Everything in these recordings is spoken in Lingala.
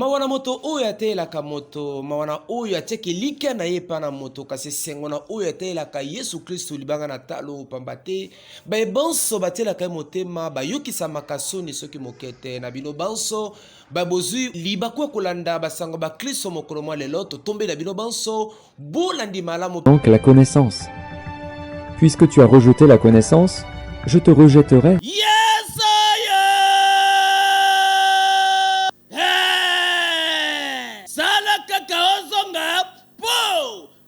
Mawana moto oyo atelaka moto, mawana oyo ateke lika na ye pana moto, kasi sengo na oyo atelaka Yesu Kristo libanga na talo pambate, ba banso batelaka motema, ba yokisa makasoni soki mokete, na bino banso, ba bozui libakwa kolanda basango ba Kristo mokolo mwa lelo to tombe na bino banso, bolandi malamu. Donc la connaissance. Puisque tu as rejeté la connaissance, je te rejetterai.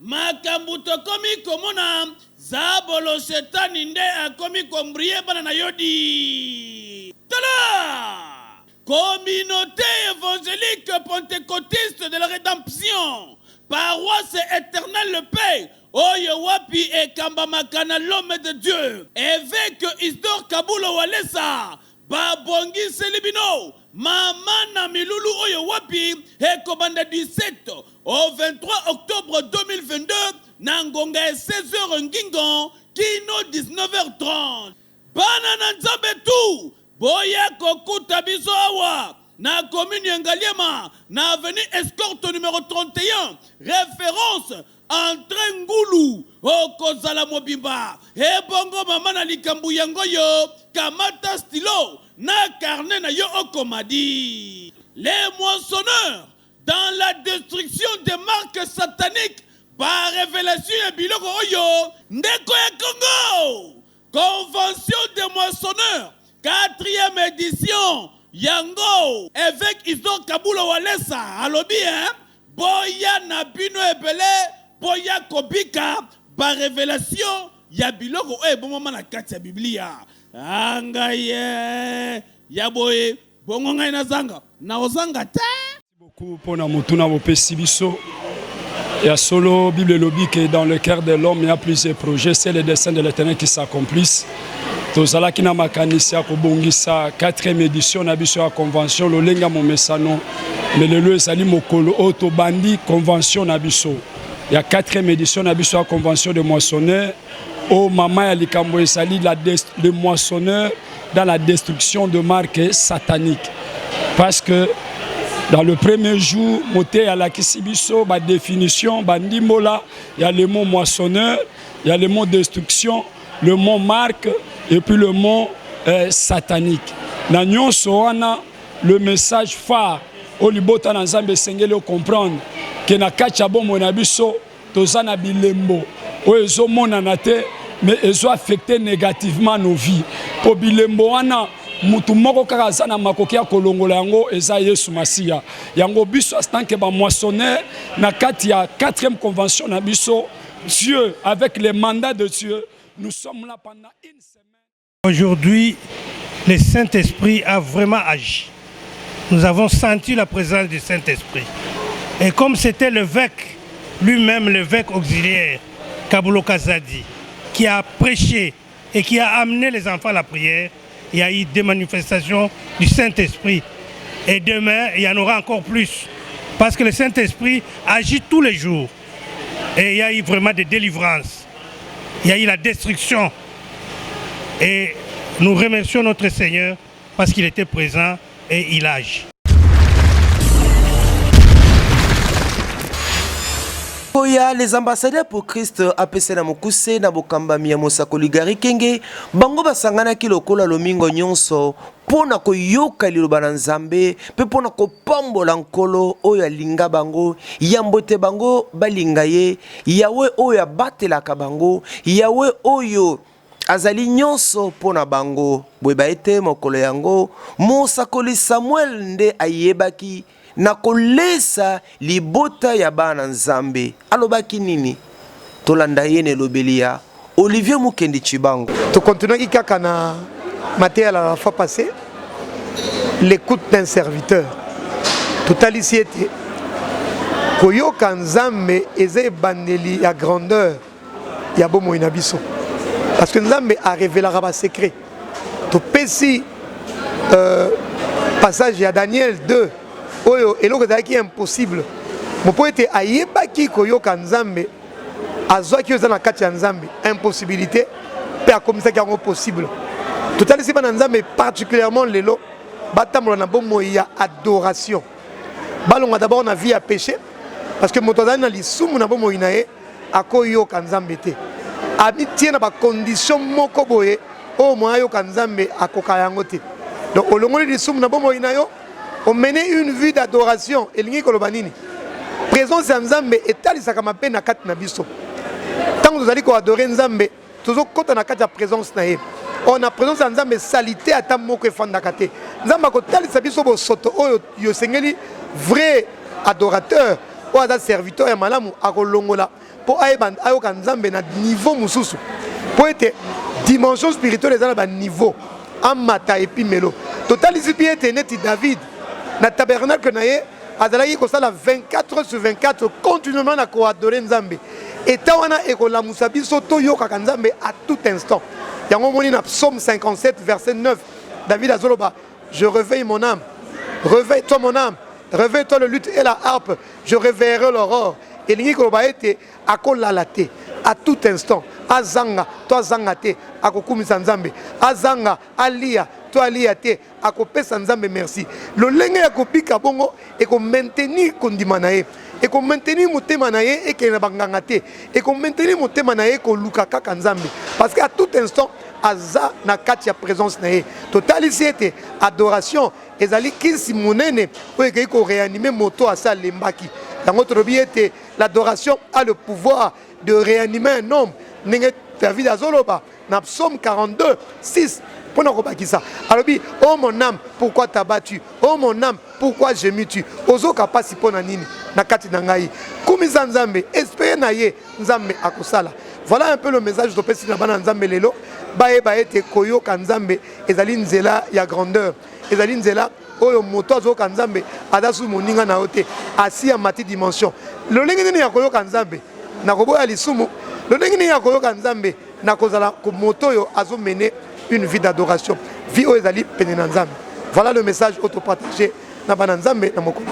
Makambuto komi komona zabolo shetani nde akomi kombrie bana na yodi. Tala! Communauté évangélique pentecôtiste de la rédemption, paroisse éternelle le Père, Oyo wapi e kamba makana l'homme de Dieu, évêque Isidore Kabulo Walesa, babongi selibino, Mamana Milulu Oyo wapi e kobanda 17 au 23 octobre 2022, Nangonga 16h Ngingon, Kino 19h30. Banana Nzambe tout, Boya Kokuta Bisoawa, na commune Ngaliema, na avenue Escorte numéro 31, référence entre Ngulu, Okozala Mobimba, et Bongo Mamana Likambu Yangoyo, Kamata Stilo, na carnet na yo Okomadi. Les moissonneurs, dans la destruction des marques sataniques, par révélation et biloko oyo, Ndeko ya Congo, Convention des moissonneurs, 4e édition, Yango, évêque Isidore Kabulo Walesa, alobi boya na bino ebele, boya kobika, par révélation, ya biloko bon moment na kati ya Biblia. Angaye, ya boye, bongo ngai na zanga, na ozanga te. Beaucoup pour na mutuna bopesi biso. Il y a solo Bible lobby que dans le cœur de l'homme il y a plusieurs projets, c'est les desseins de l'Éternel qui s'accomplissent. Tozala kina makanisia ko bongisa 4e édition na biso ya convention lolenga momesano mais le ezali mokolo auto bandi convention na biso. Il y a 4e édition na biso ya convention de moissonneurs. Oh maman ya likambo ezali le moissonneur dans la destruction de marques sataniques. Parce que dans le premier jour, moté à la kisibiso, ba définition, bandimola, il y a le mot moissonneur, il y a le mot destruction, le mot marque et puis le mot satanique. Na nyonso wana le message phare au libota na Nzambe sengeli comprendre que na kacha bomo na biso tozana bilembo o ezo mona na te mais ezo affecter négativement nos vies. Po bilembo wana mutu moko kaka za na makoki ya kolongola yango eza Yesu Masiya. Yango biso astanke ba moissonneur na kati ya 4e convention na biso, Dieu avec les mandats de Dieu, nous sommes là pendant une semaine. Aujourd'hui, le Saint-Esprit a vraiment agi. Nous avons senti la présence du Saint-Esprit. Et comme c'était l'évêque lui-même, l'évêque auxiliaire Kabulo Kazadi, qui a prêché et qui a amené les enfants à la prière, il y a eu des manifestations du Saint-Esprit. Et demain, il y en aura encore plus. Parce que le Saint-Esprit agit tous les jours. Et il y a eu vraiment des délivrances. Il y a eu la destruction. Et nous remercions notre Seigneur parce qu'il était présent et il agit. Oya les ambassadeurs pour Christ apese na mokuse na bokamba miya mosakoli gari kenge bango basangana ki lokola lomingo nyonso pona koyoka liloba na Nzambe pe pona kopambola nkolo oyo alinga bango yambote bango balinga ye yawe oyo abatelaka bango yawe oyo azali nyonso pona bango boyeba ete mokolo yango mosakoli Samuel nde ayebaki na kolesa libota ya bana Nzambe alobaki nini tolanda yene lobelia Olivier Mukendi Chibango. To continuer kaka na matériel à la fois passée l'écoute d'un serviteur totalité était koyoka Nzambe eze bandeli ya grandeur ya bomo ina biso parce que Nzambe a révélé un secret to pesi passage ya Daniel 2 oyo eloko ezalaki impossible mopo ete ayebaki koyoka Nzambe azwaki oza na kati ya Nzambe impossibilité mpe akomisaki yango possible totalisi bana Nzambe particulièrement lelo batambola na bomoi ya adoration balonga d'abord na vie à péché parce que moto azali na lisumu na bomoi na ye akoyoka nzambe te abitie na bacondition moko boye oyo moya yoka nzambe akoka yango te. Donc olongoli lisumu na bomoi na yo omene une vie d'adoration elingi koloba nini présence ya nzambe etalisaka mabe na kati na biso ntango tozali koadore nzambe tozokɔta na kati ya présence na ye on a présence ya nzambe salite ata moko efandaka te nzambe akotalisa biso bosoto oyo yosengeli vrai adorateur oyo aza serviteur ya malamu akolongola mpo ayoka nzambe na niveau mosusu mpo ete dimension spirituelle eza na baniveau amata epi melo totalisi mpe ete neti David na tabernacle na ye azalaki kosala 24/24 continuellement na koadore nzambe eta wana ekolamusa biso toyokaka nzambe à tout instant. Yango moni na psaume 57 verset 9 David azoloba je réveille mon âme, réveille-toi mon âme, réveille-toi le luth et la harpe, je réveillerai l'aurore. Elingi koloba ete akolala te à tout instant azanga to azanga te akokumisa nzambe azanga alia to alia te akopesa nzambe merci lolenge ya kopika bongo eko maintenir kondima na ye eko maintenir motema na ye ekele na banganga te eko maintenir motema na ye koluka kaka nzambe parce que à tout instant aza na kati ya présence na ye totalisi ete adoration ezali kisi monene oyo ekei koréanime moto asa lembaki yango tolobi ete l'adoration a le pouvoir de réanimer un homme. David azoloba na psaume 42 6 pour nous ça. Alors oh mon âme pourquoi t'as battu, oh mon âme pourquoi gémis-tu, ozo kapasi pona nini na kati na ngai kumisa nzambe espérer na ye nzambe akosala. Voilà un peu le message de pesi na bana nzambe lelo bae ete koyoka nzambe ezali nzela ya grandeur ezali nzela oyo moto azoyoka nzambe adasu moninga na ote asi ya mati dimension lolenge nini ya koyoka nzambe na koboya lisumu lolenge nini ya koyoka nzambe na kozala ko moto oyo azomene une vie d'adoration vie oyo ezali pene na nzambe. Voilà le message autopartagé na bana nzambe na mokolo.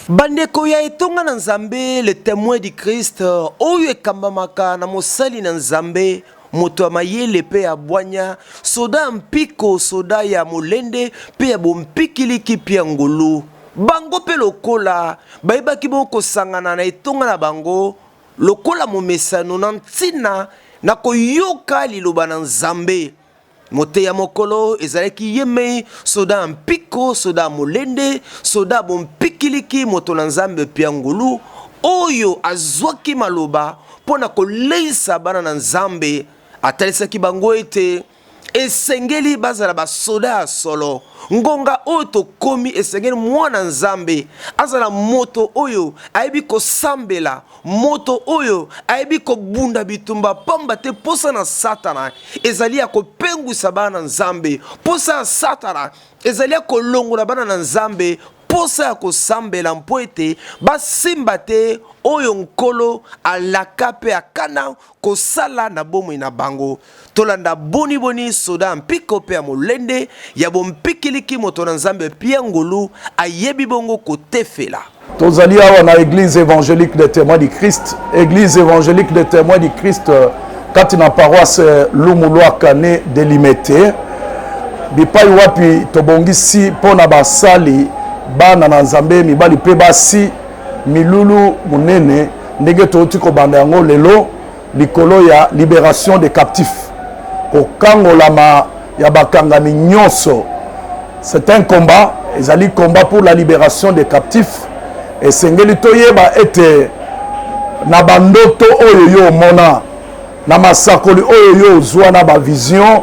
Bandeko ya etonga na nzambe le témoin du Christ oyo ekambamaka na mosali na nzambe moto ya mayele pe ya bwanya soda mpiko soda ya molende pe ya bompikiliki pe ya ngolu bango pe lokola bayebaki bokosangana na etonga na bango lokola momesano na ntina na koyoka liloba na nzambe mote ya mokolo ezalaki yeme soda mpiko soda molende soda bompikiliki moto na nzambe pe ya ngolu oyo azwaki maloba pona koleisa bana na nzambe atalisaki bango ete esengeli bazala basoda ya solo ngonga oyo tokomi esengeli mwana nzambe azala moto oyo ayebi kosambela moto oyo ayebi kobunda bitumba pamba te posa na satana ezali ya kopengwisa bana na nzambe posa ya satana ezali ya kolongola bana na nzambe posa ya kosambela mpo ete basimba te oyo nkolo alaka pe akana kosala na bomoi na bango tolanda boni soda mpiko pe ya molende ya bompikiliki moto na nzambe pia ngolu ayebi bongo kotefela. Tozali awa na église évangélique des témoins du Christ, église évangélique des témoins du Christ kati na paroisse Lumulwa Kane delimete bipai wapi tobongisi pona basali bana na nzambe mibali pe basi milulu munene ndenge toti ko banda yango lelo likolo ya libération des captifs kokangolama ya bakangami nyonso. C'est un combat, ezali combat pour la libération des captifs et sengeli toyeba ete na bandoto oyo yo mona na masakoli oyo yo zwa na ba vision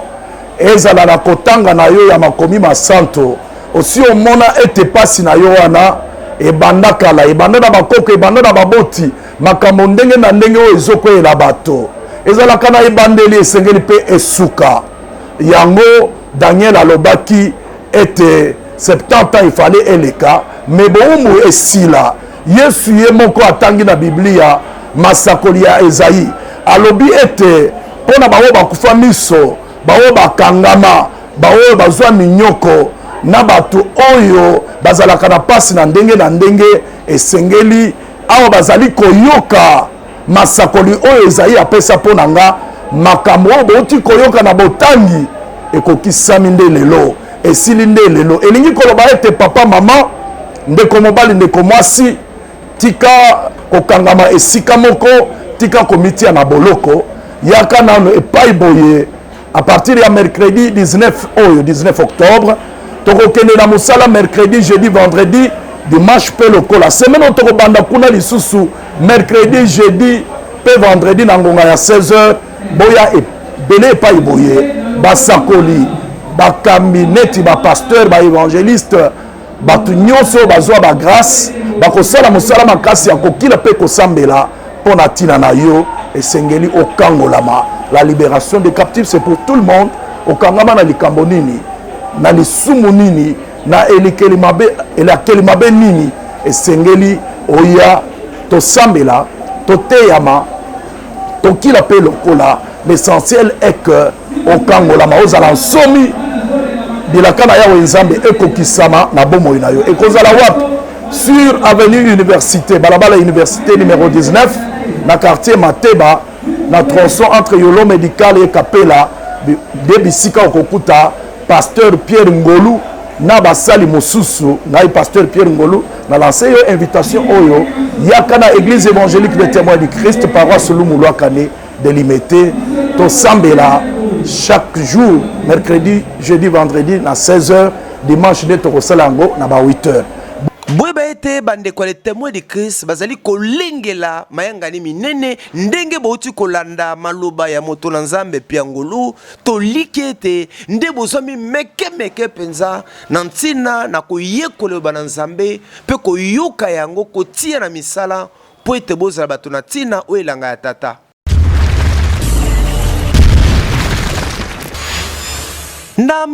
ezala na kotanga na yo ya makomi masanto aussi o mona ete pasi na yo wana ebanda kala ebanda na bakoko ebanda na baboti makambo ndenge na ndenge oyo ezokwela bato ezalaka na ebandeli esengeli pe esuka yango Daniel alobaki ete 70 ans il fallait eleka mais bomu esila Yesu ye moko atangi na Biblia masakoli ya Esaïe alobi ete pona bawo bakufa miso bawo bakangama bawo bazwa minyoko na bato oyo bazalaka na pasi na ndenge esengeli awa bazali koyoka masakoli oyo Esaïe apesa pona nga makambo oyo bauti koyoka na botangi ekokisami nde lelo esili nde lelo elingi koloba ete papa mama ndeko mobali ndeko mwasi tika kokangama esika moko tika komitia na boloko yaka nano epai boye à partir ya mercredi 19 octobre tokokende na mosala mercredi jeudi vendredi dimanche mpe lokola semaine oyo tokobanda kuna lisusu mercredi jeudi mpe vendredi na ngonga ya 16h boya ebele epai boye basakoli bakambi neti bapasteur baévangéliste bato nyonso bazwa bagrâce bakosala mosala makasi ya kokila mpe kosambela mpo na ntina na yo esengeli okangolama. La libération des captifs c'est pour tout le monde. Okangama na likambo nini na lisumu nini na elikeli mabe nini esengeli oya tosambela toteyama tokila pe lokola. L'essentiel est que okangolama ozala nsomi bilaka na yawe nzambe ekokisama na bomoi na yo ekozala wapi sur avenue université balabala université numéro 19 na quartier Mateba na tronçon entre Yolo Médical et Kapela de bisika okokuta pasteur Pierre Ngolu na basali mosusu ngai pasteur Pierre Ngolu na lancé yo invitation oyo yaka na église évangélique des témoins du Christ paroisse Lumulwa Kane de Limité to sambela chaque jour mercredi jeudi vendredi na 16h dimanche de tokosalango na ba 8h. Boye baete bandeko le témoin de Christ bazali kolengela mayangani minene ndenge bauti kolanda maloba ya moto na nzambe pia ngolu to likete nde bozomi meke penza na ntina na koyekola bana nzambe pe koyoka yango kotia na misala po ete bozala bato na ntina oyelanga ya tata. Na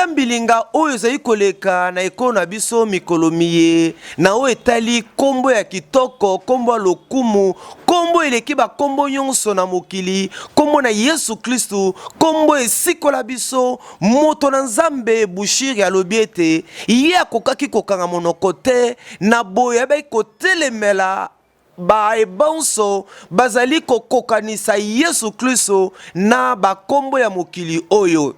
mbilinga oyo zai koleka na ekolo na biso mikolo miye na o etali kombo ya kitoko kombo lokumu kombo eleki ba kombo nyonso na mokili kombo na Yesu Kristu kombo esikola biso moto na nzambe bushiri alobi ete ye akokaki kokanga monoko te na boya ba kotelemela ba ebonso bazali kokokanisa Yesu Kristu na ba kombo ya mokili oyo.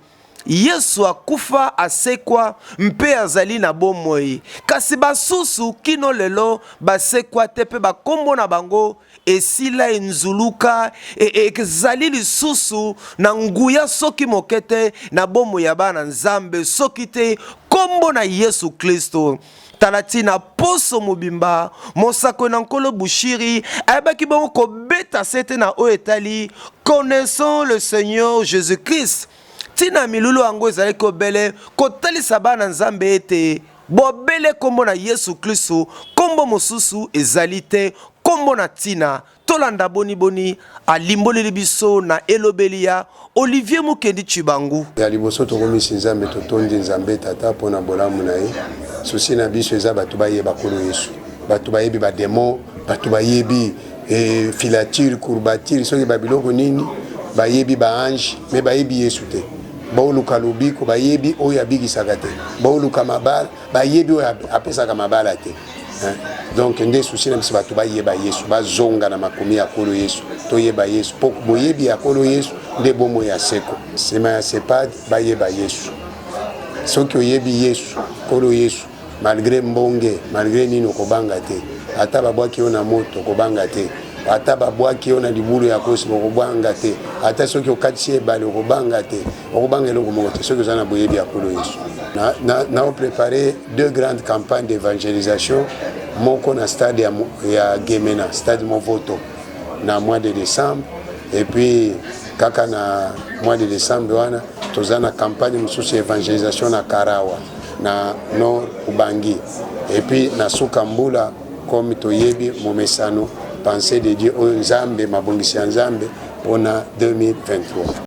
Yesu akufa asekwa mpe azali na bomoi kasi basusu kino lelo basekwa tepe bakombo na bango esila enzuluka ezali lisusu na nguya soki mokete na bomoi ya bana nzambe soki te kombo na Yesu Kristo. Talatina poso mobimba mosako na nkolo bushiri ayebaki bongo kobeta sete na oetali connaissons le Seigneur Jésus-Christ. Tina milulu ango ezali ko bele kotalisa bana nzambe ete bobele kombo na Yesu Kristo kombo mosusu ezali te kombo na tina tolanda boni alimboli biso na elobelia Olivier Mukendi Chibangu ya liboso tokomisi nzambe totondi nzambe tata pona bolamu na ye susi na biso eza batu bayeba kolo Yesu batu bayebi ba demo batu bayebi filature courbature soki babiloko nini bayebi ba ange me bayebi Yesu te baoluka lobiko bayebi oyo abigisaka te baoluka mabala bayebi oyo apesaka mabala te. Donc nde susi na biso bato bayeba Yesu bazonga na makomi ya kolo Yesu toyeba Yesu poko boyebi ya kolo Yesu nde bomo ya seko sema ya sepad bayeba Yesu soki oyebi Yesu kolo Yesu malgré mbonge malgré nini okobanga te ata babwaki yo na moto okobanga te ata babwaki yo na libulu ya kosi okobanga te ata soki okatisi ebale okobanga te okobanga eloko moko te soki oza na boyebi ya kolo Yesu. Na on préparé deux grandes campagnes d'évangélisation moko na stade ya Gemena stade Movoto na mois de décembre et puis kaka na mois de décembre wana toza na campagne mosusu évangélisation na Karawa na Nord Ubangi et puis na Sukambula comme toyebi momesano pensée de Dieu au Nzambe mabongisi ya Nzambe pona 2023.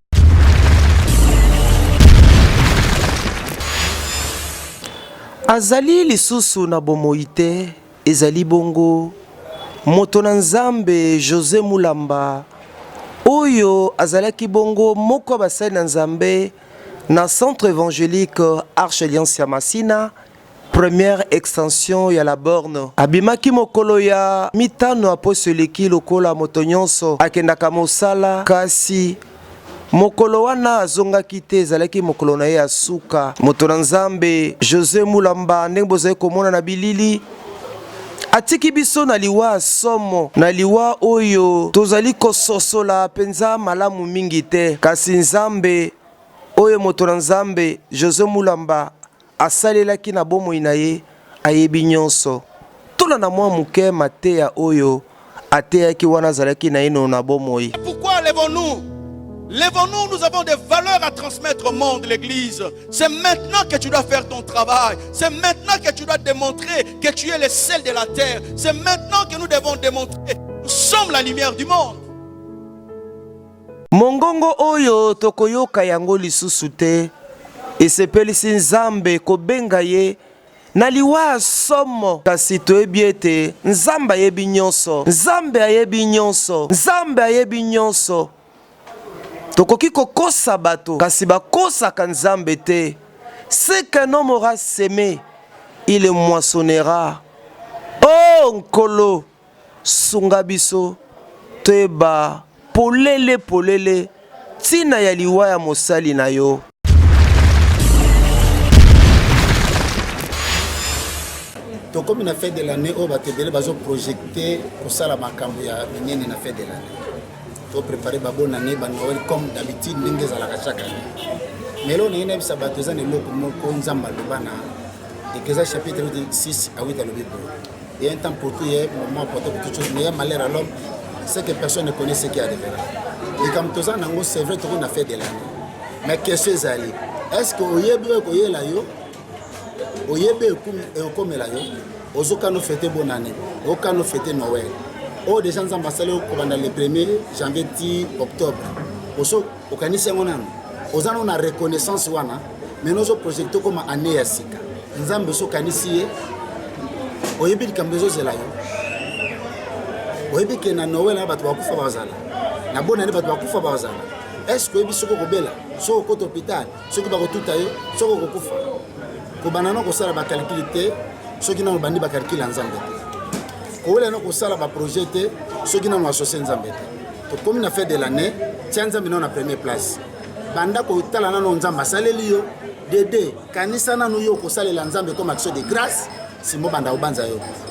Azali lisusu na bomoite ezali bongo moto na nzambe José Mulamba oyo azalaki bongo moko basali na nzambe na centre évangélique Arche Alliance ya Masina première extension ya la borne abimaki mokolo ya mitano aposeleki lokola moto nyonso akendaka mosala kasi mokolo wana azongaki te ezalaki mokolo na ye ya suka. Moto na Nzambe José Mulamba ndenge bozali komona na bilili atiki biso na liwa somo na liwa oyo tozali kososola penza malamu mingi te, kasi Nzambe oyo moto na Nzambe José Mulamba asalelaki na bomoi na ye ayebi nyonso. Tola na mwa muke mateya oyo ateyaki wana azalaki na ino na bomoi. Pourquoi lèvons-nous? Lèvons-nous, nous avons des valeurs à transmettre au monde, l'Église. C'est maintenant que tu dois faire ton travail. C'est maintenant que tu dois démontrer que tu es le sel de la terre. C'est maintenant que nous devons démontrer que nous sommes la lumière du monde. Mongongo oyo tokoyoka yango lisusu te. Esepelisi Nzambe kobenga ye na liwa somo, kasi toyebi ete Nzambe ayebi nyonso. Nzambe ayebi nyonso. Nzambe ayebi nyonso. Tokoki kokosa bato kasi bakosaka Nzambe te. Ce qu'un homme aura semé, il le moissonnera. Oh nkolo sunga biso teba polele polele tina ya liwa ya mosali na yo. Comme une fête de l'année, on va te donner un projeté pour ça la makambo ya minene na fête de l'année. To préparer ba bonne année ba Noël comme d'habitude ndenge za la chaque année. Mais là on est sa batoza ne loko moko nzamba lobana. Ekeza chapitre 6 à 8 à l'obébo. Il y a un temps pour tout, il y a un moment pour toute chose, mais il y a malheur à l'homme, c'est que personne ne connaît ce qui arrivera. Et comme tout ça, c'est vrai qu'on a fait de l'année. Mais qu'est-ce que c'est? Est-ce que vous avez vu là vous avez vu comme là vous avez fêté bonne année, vous avez fêté Noël. Oh, des gens ont passé le 1er janvier octobre. Vous avez une reconnaissance, mais nous avons projeté comme année à Sika. Nous avons besoin oyebi likambezo zela yo oyebi ke na Noël na bato bakufa bazala na bonne année bato bakufa bazala. Est-ce que oyebi soko kobela soko ko hôpital soko ba kotuta yo soko kokufa ko banana ko sala ba calculité soki na bandi ba calcul Nzambe te ko wela na ko sala ba projet te soki na associé Nzambe te to comme na fait de l'année tiens Nzambe na première place banda ko tala na Nzambe saleli yo dede kanisa na no yo ko salela Nzambe comme action de grâce.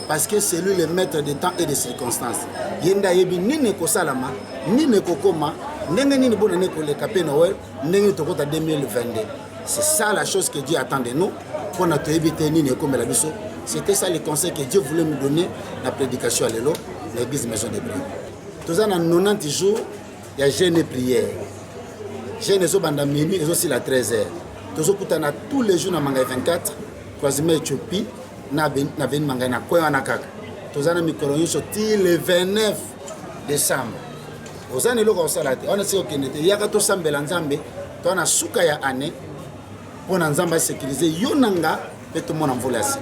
Parce que c'est lui le maître des temps et des circonstances. Yenda yebi nini ko salama, nini ko koma, nenge nini bonne année ko le capé Noël, nenge tokota 2022. C'est ça la chose que Dieu attend de nous pour notre éviter nini comme la biso. C'était ça le conseil que Dieu voulait nous donner la prédication à l'élo, l'église maison de prière. Tous en 90 jours, il y a jeûne et prière. Jeûne et banda minuit et aussi la 13h. Tous tous les jours dans manga 24, croisement Éthiopie. Na veni manga na kwa na kaka tozana mikolo nyonso ti le 29 décembre ozana eloko osala te on sait okende te yaka tosambela Nzambe to na suka ya année pona Nzambe sécuriser yo nanga pe to mona mvula sika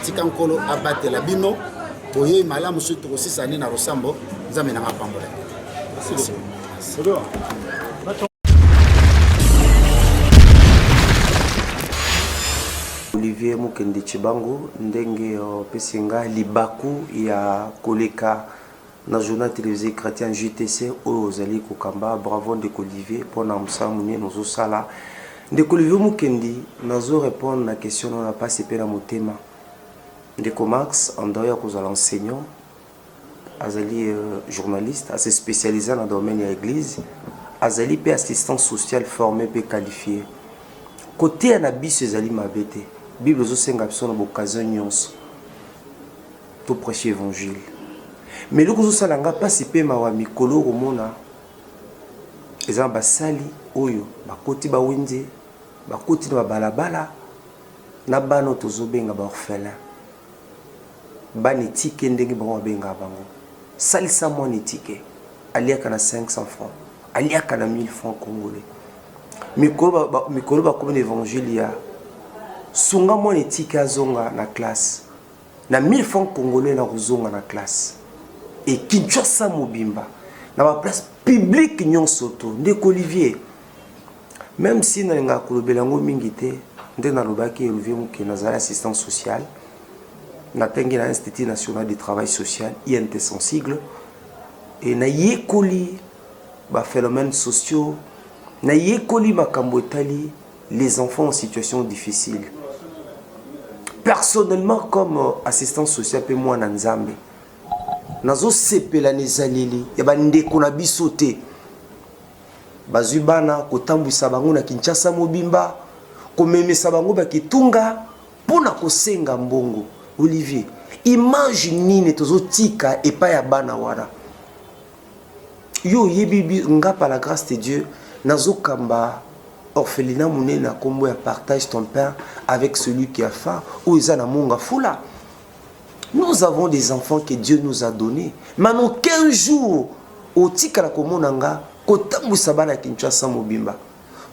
tika nkolo abatela bino boye malamu surtout aussi sani na rosambo Nzambe na mapambola. Merci. Olivier Mukende Chibango ndenge pesinga libaku ya koleka na journal télévisé chrétien JTC ozali kokamba. Bravo ndeko Olivier pona musangu nye nozo sala. Ndeko Olivier Mukendi nazo répondre na question na pasi pe na motema. Ndeko Max andoya kozala enseignant azali journaliste assez spécialisé dans le domaine de l'église azali pe assistant social formé pe qualifié. Côté anabiso ezali mabete Bible zosenga biso na occasion nyonso to prêcher évangile. Mais loko zosalanga pasi pe mawa mikolo komona eza basali oyo bakoti ba wenze bakoti na balabala na bano tozobenga ba orphelin bani tike ndenge bango benga bango salisa mo ni tike aliaka na 500 francs aliaka na 1000 francs congolais. Mikolo ba comme évangile ya sunga mo ni tike azonga na classe na 1000 francs congolais na kuzonga na classe et Kinshasa mobimba na ba place publique nyonso to ndeko Olivier. Même si na nga kolobela ngo mingi te nde na lobaki Olivier Mukende nazala assistant social na tengi na Institut national du travail social INT son sigle et na yekoli ba phénomènes sociaux Na yekoli makambo etali les enfants en situation difficile. Personnellement, comme assistant social pe moi na Nzambe, nazo sepela nezaleli ya bandeko na biso te. Bazwi bana kotambwisa bango na Kinshasa mobimba, komemisa bango bakitunga pona kosenga mbongo. Olivier, image nini tozotika epa ya bana wana. Yo yebibi nga par la grâce de Dieu nazo kamba orphelinat monene na kombo ya partage ton pain avec celui qui a faim ou ezana monga fula. Nous avons des enfants que Dieu nous a donnés. Maintenant 15 jours au tika la komonanga kotambwisa bana Kinshasa mobimba.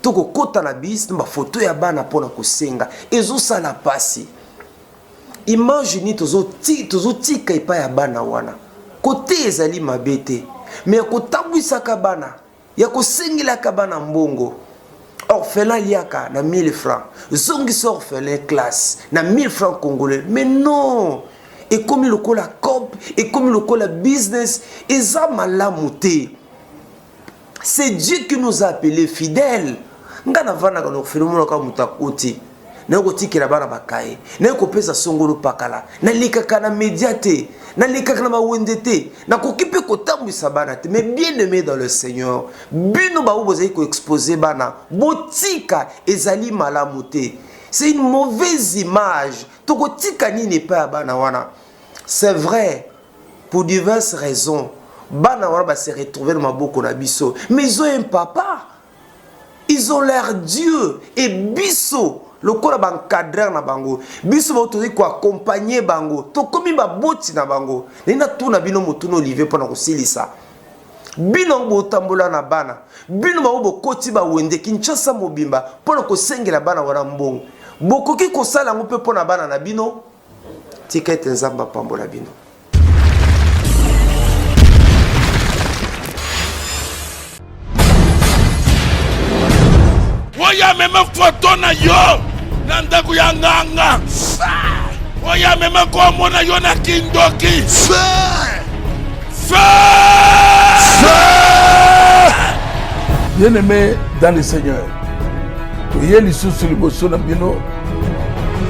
Toko kota na bis na photo ya bana pona kosenga ezo sala pasi. Imagine tozo tika epa ya bana wana. Kote ezali mabete. Mais kotambwisa ka bana ya kosengela ka bana mbongo. Orphelin liaka na 1000 francs. Zongi orphelin classe na 1000 francs congolais. Mais non. Et comme le cola cop, et comme le cola business, et ça malamuté. C'est Dieu qui nous a appelés fidèles. Ngana vana kana phénomène ka mutakoti. Na koti kila bana bakaye. Na ko pesa songolo pakala. Na likaka na médiaté. Na likaka na mawendete. Na kokipe ko tambisa bana te. Mais bien aimé dans le Seigneur. Bino ba oboze ko exposer bana. Botika ezali malamuté. C'est une mauvaise image. Tokotika nini pa bana wana. C'est vrai, pour diverses raisons. Bana wana va se retrouver dans maboko na biso. Mais ils ont un papa. Ils ont leur Dieu. Et biso, le kola ba encadrer na bango. Biso ba autorisé ko accompagner bango. To komi ba boti na bango. Nina tuna bino mutuno Olivier pona ko silisa. Bino bo tambola na bana. Bino ba bo koti ba wende Kinshasa mobimba pona ko sengela bana wana mbongo. Bokoki ko sala ngo pe pona bana na bino. Tika ete Nzamba pambola bino. Oya meme photo na yo na ndako ya nganga. Oya meme ko mona yo na kindoki. Bien-aimé dans le Seigneur, tu es lisusu liboso na bino.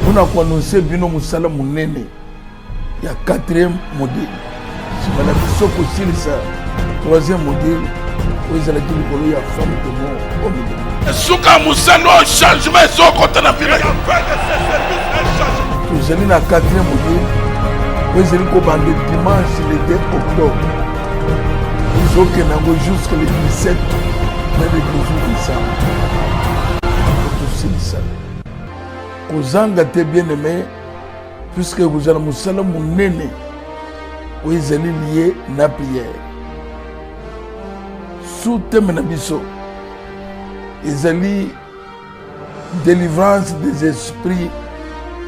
On a annoncé bino musala munene ya 4e modèle. Si on a biso ko silisa 3e modèle, où ils allaient dire ya femme de mon homme. Suka musala changement so kota na bino. Vous allez na 4e modèle, où ils allaient ko bande dimanche le 2 octobre. Ils ont que jusqu'au 17 mais le 18 décembre. Tout silisa. Kozanga te bien-aimé, puisque vous allez musala munene où ils allaient lier na prière. Sous thème na biso, ils allaient délivrance des esprits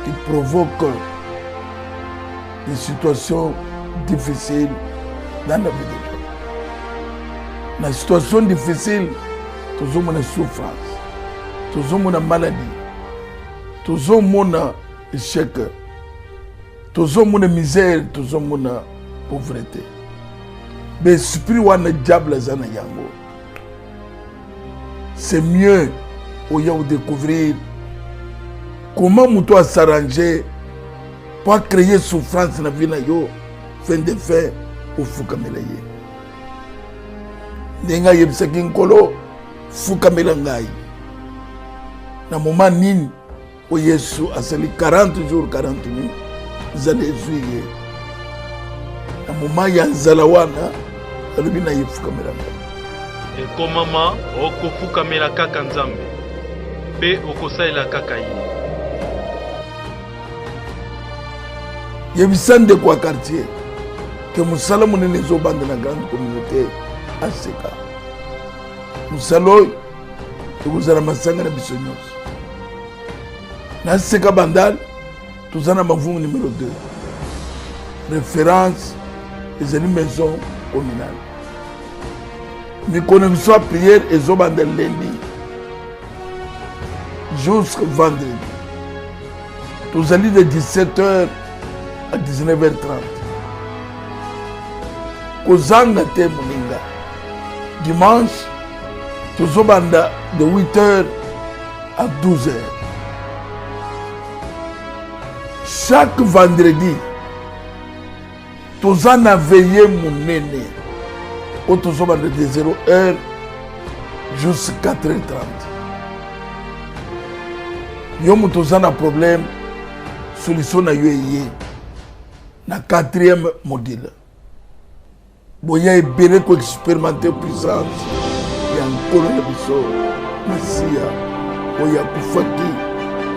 qui provoquent des situations difficiles dans la vie de Dieu. Dans la situation difficile, tous ont une souffrance, tous ont une maladie. Toujours mon échec, toujours mon misère, toujours mon pauvreté. Mais l'esprit wana diable zana yango. C'est mieux au y découvrir comment on doit s'arranger pour créer souffrance dans la vie na yo, fin de fin au fukamela ye. Nenga yebsaki nkolo fukamela ngai. Na moment nini o Yesu asali 40 jours 40 nuits zale zuye na moma ya nzala wana alobi na yefukamela ngai ekomama okofukamela kaka Nzambe mpe okosalela kaka ye yebisa ndeko ya quartier ke mosala monene ezobanda na grande communauté aseka mosala oyo ekozala masanga na biso nyonso. Dans ce cas bandal, nous avons un numéro 2. Référence des maisons communales. Nous connaissons la prière et nous avons lundi jusqu'au vendredi. Nous allons de 17h à 19h30. Kozanga te moninga. Dimanche, tozobanda de 8h à 12h. Chaque vendredi, toza na veillée monene. Où tozobanda de 0h jusqu'à 4h30. Yomu toza na problème, solution na yo na 4e module. Boya ebele ko expérimenter puissance ya nkolo na biso Masia boya kufaki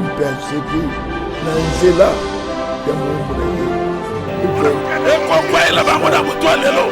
mpaseki na nzela ya Mungu na ye ekwela bango na mutwa lelo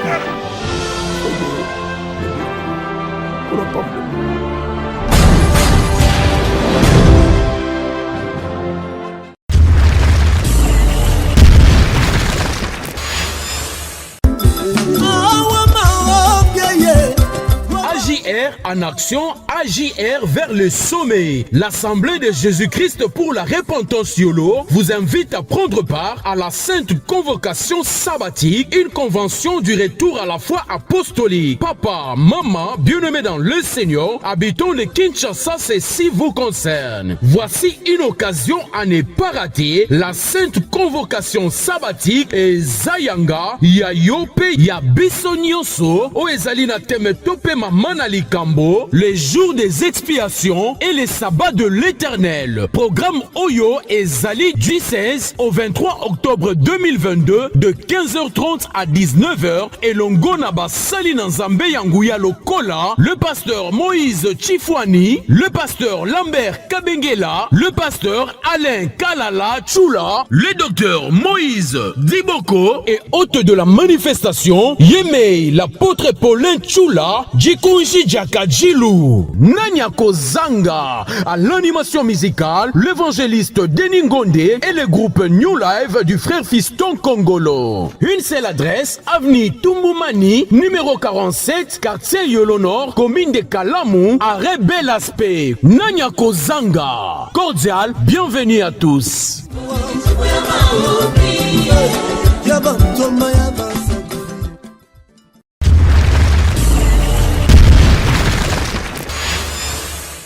AJR en action, AJR vers le sommet. L'Assemblée de Jésus-Christ pour la repentance YOLO vous invite à prendre part à la Sainte Convocation sabbatique, une convention du retour à la foi apostolique. Papa, maman, bien-aimés dans le Seigneur, habitons le Kinshasa, ceci vous concerne. Voici une occasion à ne pas rater, la Sainte Convocation sabbatique et Zayanga, Yayope, Yabisonyoso, Oezalina Temetope Manali Kambo, les jours des expiations et les sabbats de l'Éternel. Programme Oyo et Zali du 16 au 23 octobre 2022 de 15h30 à 19h et Longona Basali Nzambe Yanguya Lokola, le pasteur Moïse Chifwani, le pasteur Lambert Kabengela, le pasteur Alain Kalala Chula, le docteur Moïse Diboko et hôte de la manifestation Yemei, l'apôtre Paulin Chula, Jikunji Jakadjilou, Nanya Kozanga, à l'animation musicale, l'évangéliste Denis Ngonde et le groupe New Live du frère Fiston Kongolo. Une seule adresse, avenue Tumboumani, numéro 47, quartier Yolo Nord, commune de Kalamu, arrêt Bel Aspect. Nanya Kozanga. Cordial, bienvenue à tous.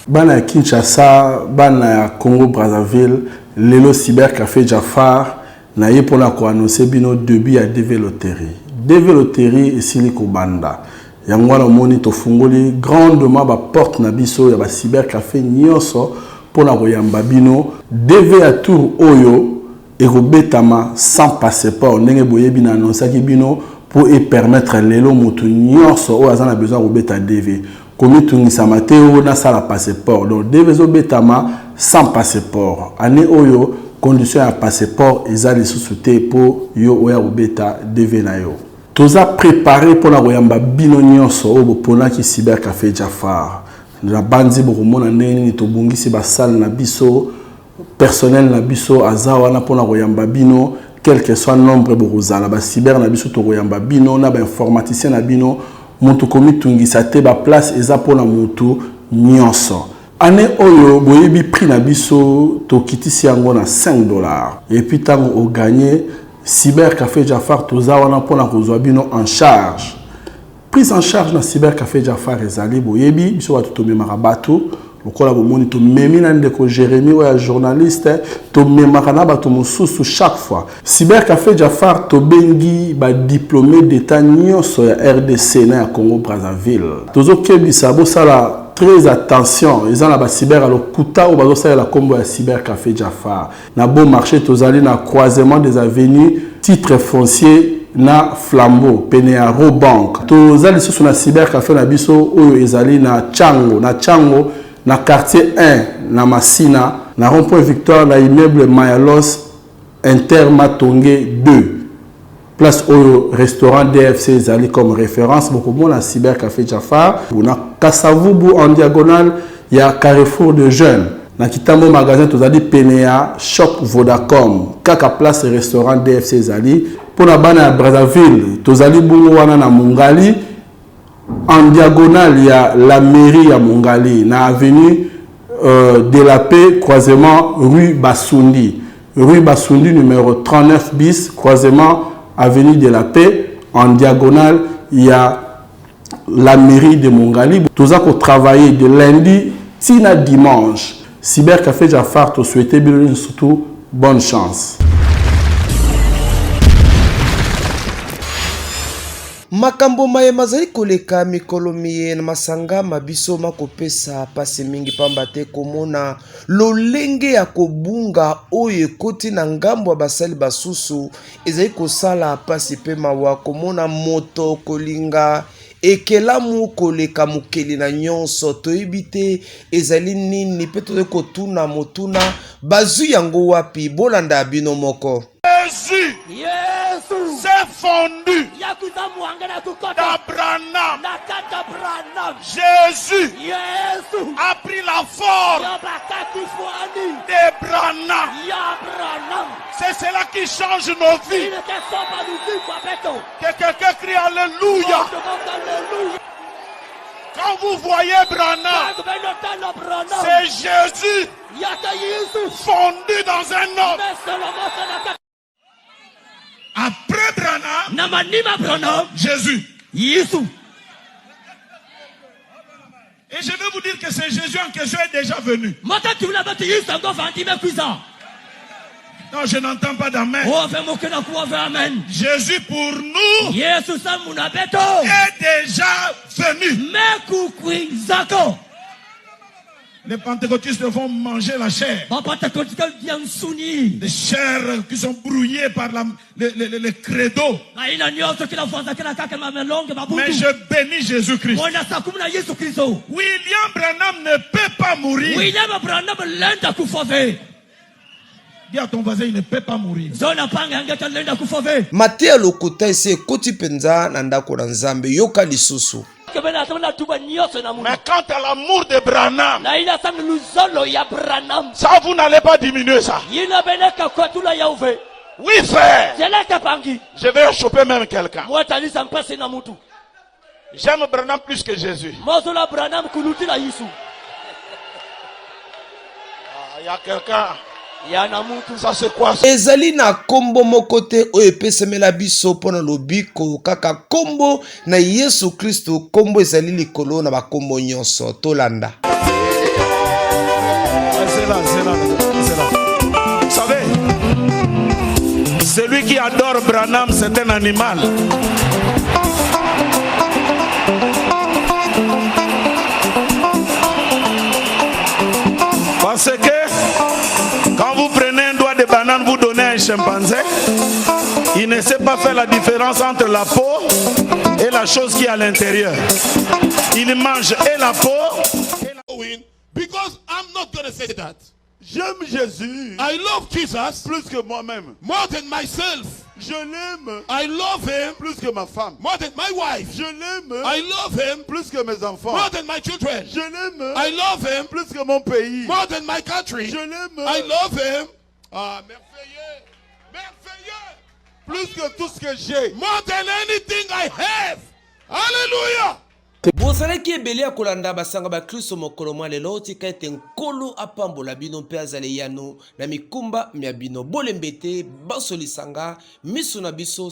Bana ya Kinshasa, bana ya Congo Brazzaville, lelo cybercafé Jafar na ye pona ko annoncer bino début ya DV Loterie. DV Loterie esili ko banda. Yango wana moni to fungoli grandement ba porte na biso ya ba cybercafé nyonso pona ko yamba bino DV à tour oyo et betama sans passeport ndenge boyebi na annoncer ki bino pour y permettre lelo mutu nyonso o azana besoin ko beta DV. Comme tout ça Mathéo na sala passeport donc devezo betama sans passeport année oyo condition à passeport ezali sous-souté pour yo oya obeta DV na yo toza préparé pour la royamba bino nyonso o pona ki cybercafé Jafar na bandi bo mona ndeni to bungisi ba salle na biso personnel na biso azawa na pona royamba bino quel que soit nombre bo rozala ba cyber na biso to royamba bino na ba informaticien na bino Montu komi tungisa te ba place eza pona montu nyonso. Ane oyo boyebi prix na biso to kitisi yango na $5. Et puis tango o gagné cybercafé Jafar toza wana pona kozwa bino en charge. Prise en charge na cybercafé Jafar ezali boyebi biso watu to memaka bato lokola bomoni to memi na ndeko Jérémy oya journaliste to memaka na bato mosusu chaque fois. Cybercafé Jafar to bengi ba diplômé d'état nyonso ya RDC na ya Congo Brazzaville. Tozo kebisa bo sala très attention, ils ont la cyber alors kuta ou bazo sala la combo ya Cybercafé Jafar. Na bon marché tozali na croisement des avenues titre foncier na Flambeau pene ya Robank. Tozali sous na Cybercafé na biso oyo ezali na Chango na quartier 1 na Masina na rond-point Victoire na immeuble Mayalos Intermatonge 2 place au restaurant DFC Zali comme référence beaucoup bon na Cybercafé Jafar na Kasavubu en diagonale il y a Carrefour de Jeunes na Kitambo magasin tozali Penea Shop Vodacom kaka place restaurant DFC Zali pour na bana ya Brazzaville tozali bungu wana na Mungali en diagonale il y a la mairie à Mungali na avenue de la Paix croisement rue Basundi numéro 39 bis croisement avenue de la Paix en diagonale il y a la mairie de Mongali. Tous à travailler de lundi tina dimanche. Cybercafé Jafar te souhaiter surtout bonne chance. Makambo maye mazali koleka mikolo miye na masanga mabiso makopesa pasi mingi pamba te komona lolenge ya kobunga oyo ekoti na ngambo ya basali basusu ezali kosala pasi pe mawa komona moto kolinga ekelamu koleka mokeli na nyonso toyebi te ezali nini pe toza kotuna motuna bazwi yango wapi bolanda ya bino moko. Jésus s'est fondu dans Branham. Jésus a pris la forme de Branham. C'est cela qui change nos vies. Que quelqu'un crie Alléluia. Quand vous voyez Branham, c'est Jésus fondu dans un homme. Après Branham, Jésus. Et je vais vous dire que c'est Jésus en question est déjà venu. Non, je n'entends pas d'amen. Jésus pour nous est déjà venu. Les pentecôtistes vont manger la chair. Des chairs qui sont brouillées par le credo. Mais je bénis Jésus-Christ. William Branham ne peut pas mourir. Dis à ton voisin, il ne peut pas mourir. Matea lokota ese koti penza na ndako na Nzambe yoka lisusu. Mais quant à l'amour de Branham, ça vous n'allez pas diminuer ça. Oui frère, je vais choper même quelqu'un. J'aime Branham plus que Jésus. Il y a quelqu'un. Ça c'est quoi? Ezali na kombo mokote oyo epesemela biso pona lobiko kaka kombo na Yesu Kristo kombo ezali likolo na bakombo nyonso tolanda. Vous savez, celui qui adore Branham c'est un animal. Parce que quand vous prenez un doigt de banane, vous donnez à un chimpanzé, il ne sait pas faire la différence entre la peau et la chose qui est à l'intérieur. Il mange et la peau et la... Because I'm not going to say that. J'aime Jésus. I love Jesus plus que moi-même. More than myself. Je l'aime. I love him plus que ma femme. More than my wife. Je l'aime. I love him plus que mes enfants. More than my children. Je l'aime. I love him plus que mon pays. More than my country. Je l'aime. I love him. Ah, merveilleux. Merveilleux. Plus que tout ce que j'ai. More than anything I have. Hallelujah. Bozalaki ebele ya kolanda basanga ba Kristo mokolo mwa lelo tika ete nkolo apambola bino mpe azali yano na mikumba mya bino bolembete basolisanga miso na biso